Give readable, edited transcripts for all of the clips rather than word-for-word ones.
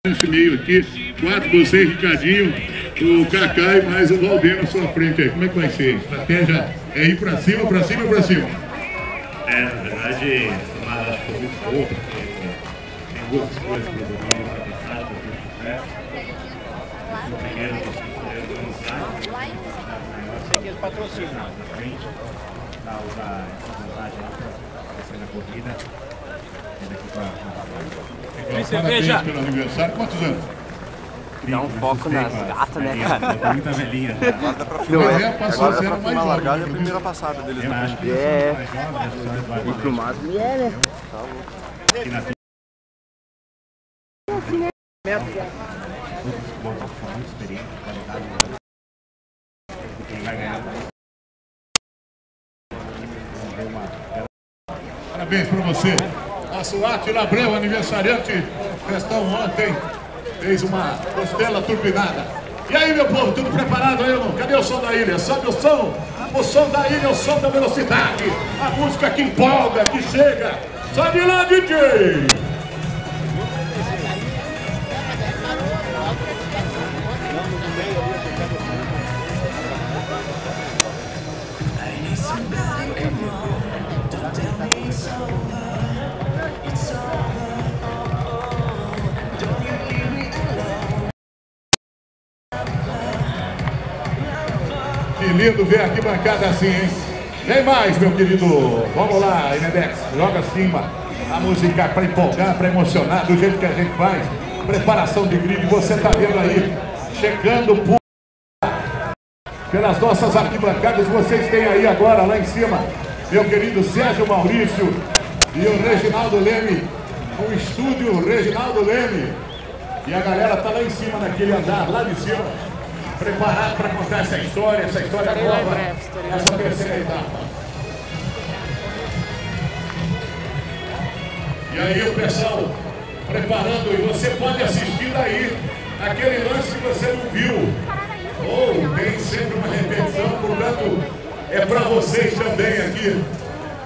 Nesse meio aqui, 4, você, Ricardinho, o Kaká e mais o Valdir na sua frente aí. Como é que vai ser? A estratégia é ir pra cima, pra cima, pra cima? Na verdade, mas acho que muito pouco, porque tem duas coisas que eu vou passar, o primeiro que eles patrocinam na frente, para usar essa vantagem na corrida. Parabéns pelo aniversário. Quantos anos? Dá um foco nas gatas, né, cara? Muita velhinha. Agora dá pra filmar a largada e a primeira passada deles também. E pro máximo é, né? Parabéns pra você. Nosso Átila Abreu, aniversariante, festão ontem, fez uma costela turbinada. E aí, meu povo, tudo preparado aí ou não? Cadê o som da ilha? Sabe o som? O som da ilha é o som da velocidade. A música que empolga, que chega. Sobe lá, DJ! Que lindo ver aqui bancada assim, hein? Vem mais, meu querido. Vamos lá, Inedex. Joga acima. A música para empolgar, para emocionar, do jeito que a gente faz. Preparação de grid, você tá vendo aí. Chegando pelas nossas arquibancadas. Vocês têm aí agora, lá em cima, meu querido Sérgio Maurício e o Reginaldo Leme. O estúdio Reginaldo Leme. E a galera tá lá em cima, naquele andar, lá de cima. Preparado para contar essa história nova, essa terceira etapa. E aí o pessoal preparando, e você pode assistir daí aquele lance que você não viu. Ou tem sempre uma repetição, portanto, é para vocês também aqui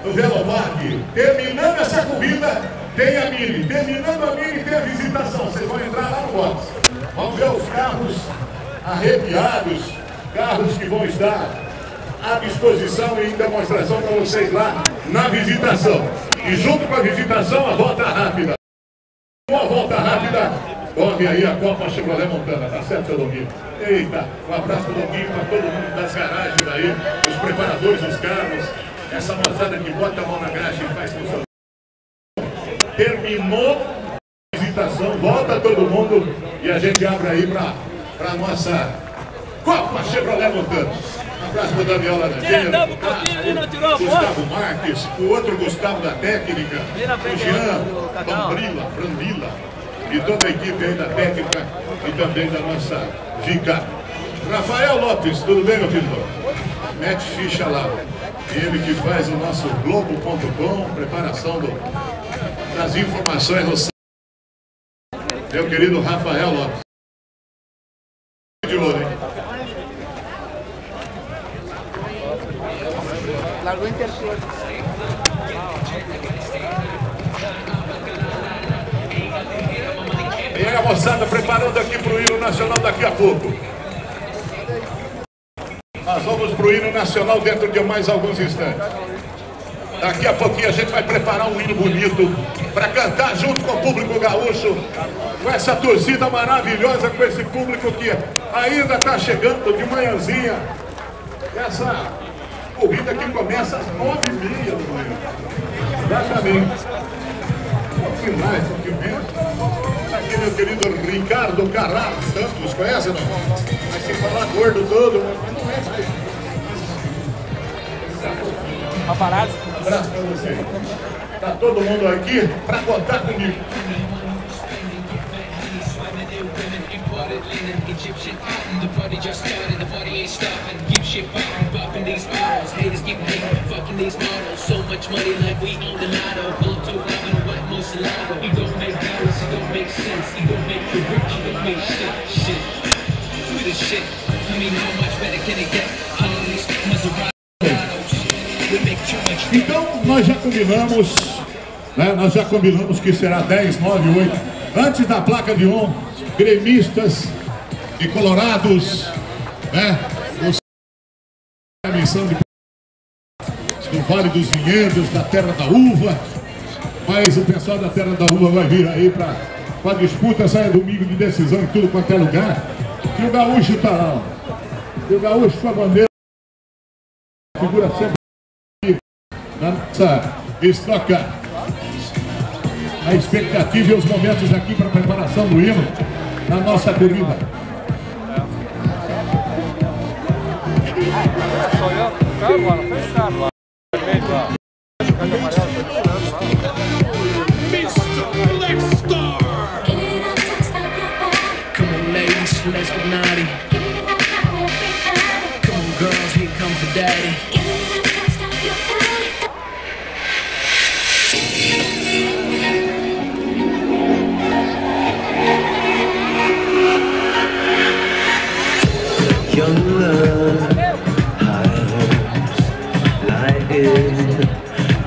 no Velopark. Terminando essa corrida, tem a Mini. Terminando a Mini, tem a visitação. Vocês vão entrar lá no box. Vamos ver os carros arrepiados, carros que vão estar à disposição e em demonstração para vocês lá na visitação. E junto com a visitação, a volta rápida. Com a volta rápida, corre aí a Copa Chevrolet Montana, tá certo, seu Domingo? Eita, um abraço pro Domingo, para todo mundo das garagens aí, os preparadores dos carros, essa moçada que bota a mão na garagem e faz funcionar. Terminou a visitação, volta todo mundo e a gente abre aí para a nossa Copa Chevrolet Montana. Um abraço para o Daniel Laranjeira, Gustavo Marques, o outro Gustavo da técnica, o Jean, Brandila e toda a equipe aí da técnica e também da nossa Gica. Rafael Lopes, tudo bem, meu querido? Mete ficha lá. Ele que faz o nosso Globo.com, preparação das informações. Meu querido Rafael Lopes. De ouro, hein? Largou interfere. E aí a moçada preparando aqui para o hino nacional daqui a pouco. Nós vamos para o hino nacional dentro de mais alguns instantes. Daqui a pouquinho a gente vai preparar um hino bonito para cantar junto com o público gaúcho, com essa torcida maravilhosa, com esse público que ainda está chegando de manhãzinha. Essa corrida que começa às 9h30 da manhã. Exatamente. Um pouquinho mais, um pouquinho menos. Aqui meu querido Ricardo Carraro Santos, conhece não? Mas se falar gordo todo, não é mais. Paparazzi. Um abraço pra você. Tá todo mundo aqui pra contar comigo. Então nós já combinamos, né? Nós já combinamos que será 10, 9, 8 Antes da placa de on, gremistas e colorados, né? A missão do Vale dos Vinhedos, da Terra da Uva. Mas o pessoal da Terra da Uva vai vir aí para a disputa, sai domingo de decisão em tudo quanto é lugar. E o gaúcho está lá. E o gaúcho com a bandeira figura sempre aqui na nossa estoca. A expectativa e os momentos aqui para a preparação do hino na nossa corrida. Let's get naughty. Come on, girls, here comes the daddy. Young love, high hopes, lie in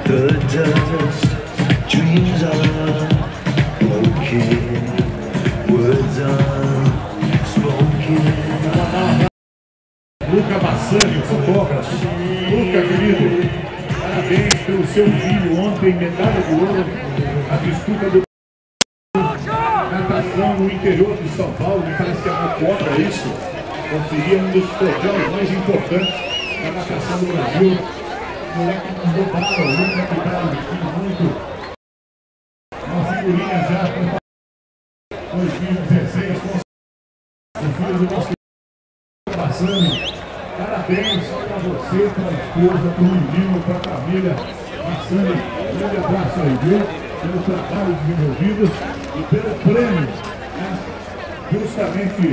the dust. Dreams are broken, words are. Luca Bassani, o fotógrafo. Luca, querido, parabéns pelo seu filho ontem, medalha de ouro, a disputa do natação no interior de São Paulo, me parece que é uma Copa, é isso? Seria um dos troféus mais importantes da natação do Brasil. O moleque mandou para o Luca, que está muito. Uma figurinha já com 2016, com o filho do nosso Bassani. Parabéns para você, para a esposa, para o menino, para a família. Bassani, um grande abraço aí, viu? Pelo trabalho desenvolvido e pelo prêmio, né? Justamente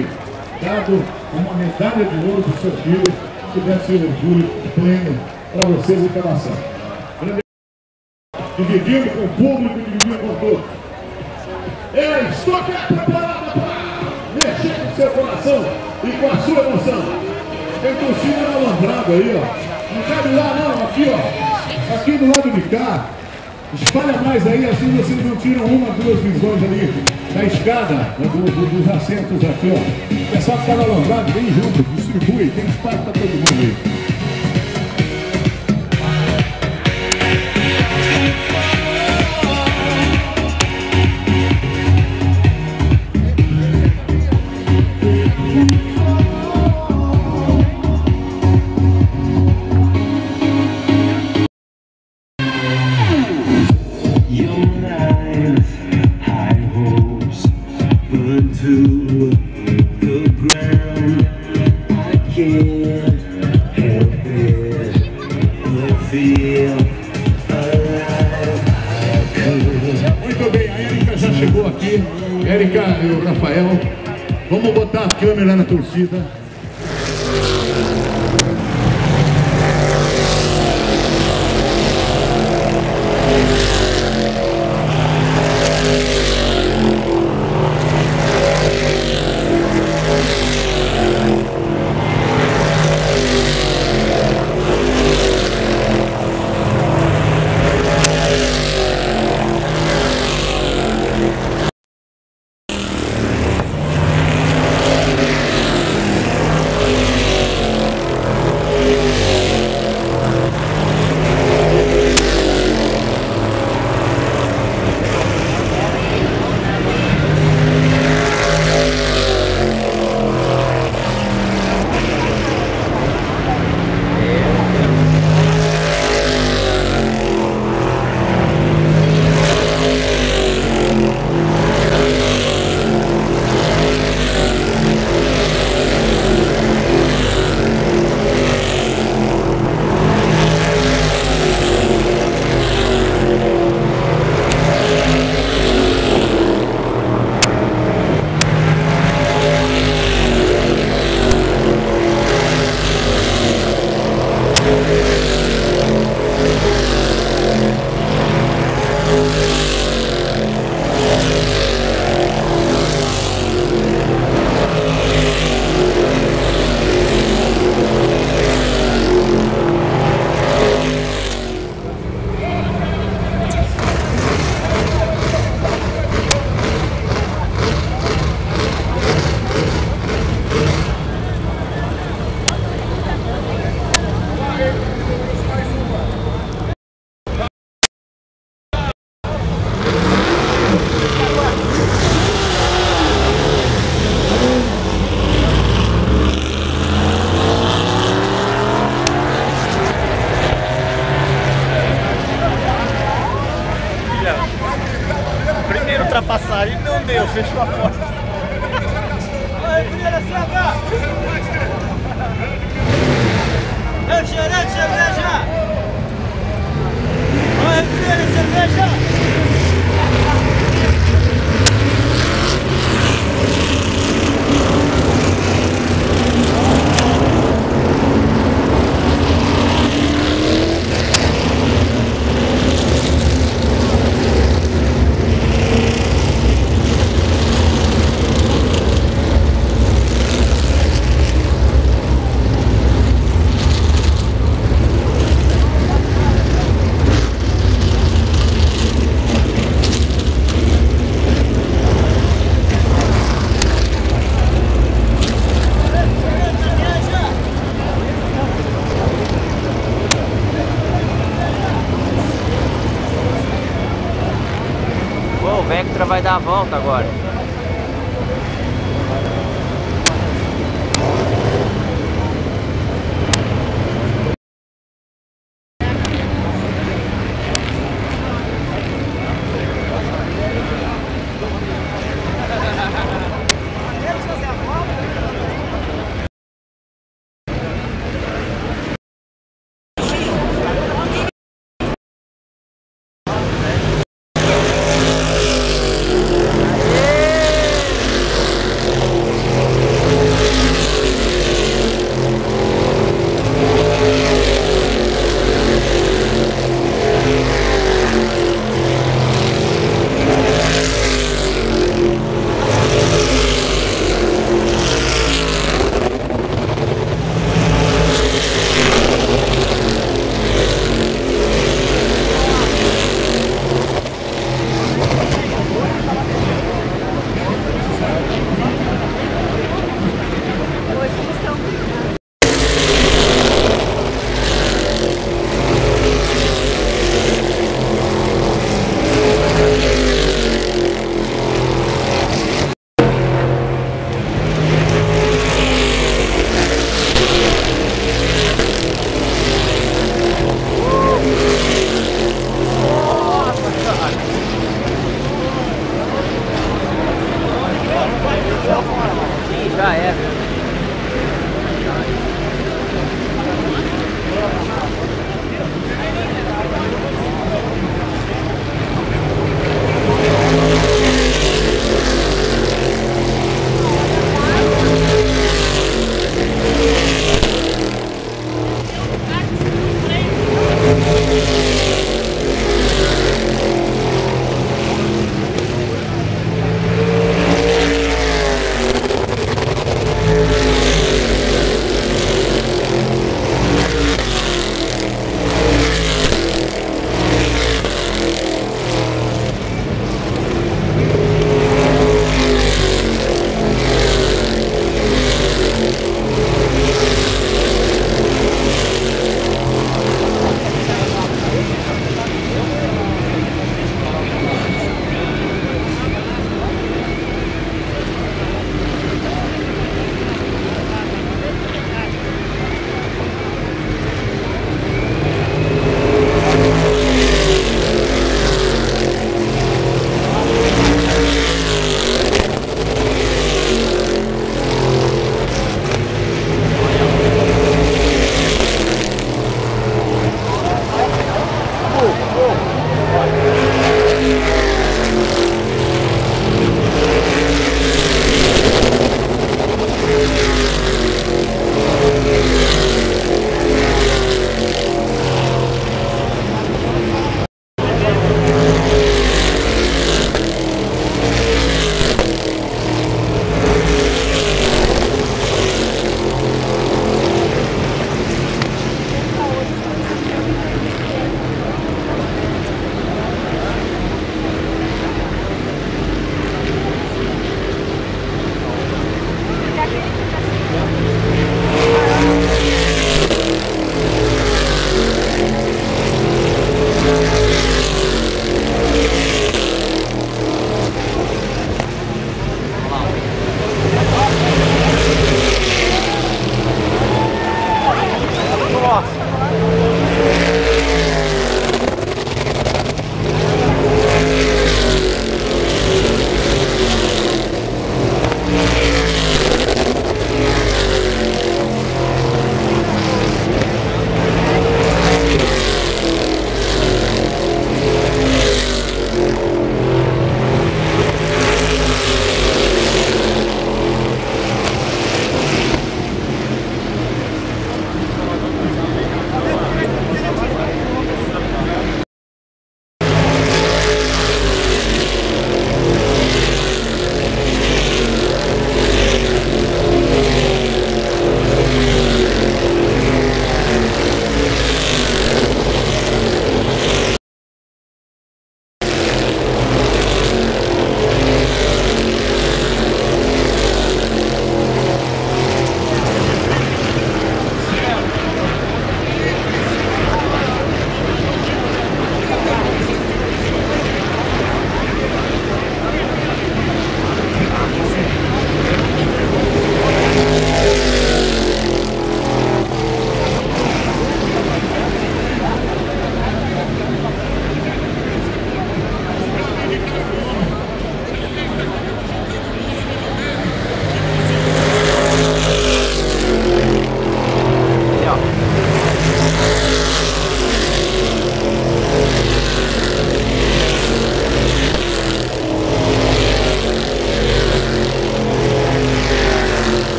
dado uma medalha de ouro para o seu filho, que deve ser orgulho pleno para você, Luca Bassani. Dividindo com o público, dividindo com todos. Ele está preparado para mexer com o seu coração e com a sua emoção. Tem torcida na Alambrado aí, ó. Não cabe lá não, aqui, ó. Aqui do lado de cá. Espalha mais aí, assim vocês não tiram uma, duas visões ali da escada, dos assentos aqui, ó. O pessoal que está na Alambrado, vem junto, distribui, tem espaço para todo mundo aí. Muito bem, a Érica já chegou aqui. Érica e o Rafael. Vamos botar a câmera na torcida. fechou a porta. Oi, primeira cerveja! Cerveja! Oi, primeira cerveja! O Vectra vai dar a volta agora. Já é.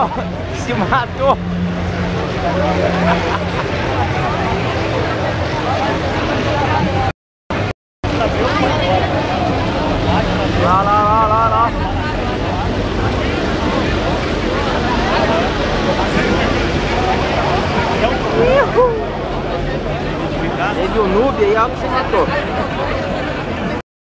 Ó, se matou. Lá. Teve um noob aí, ó, que se matou.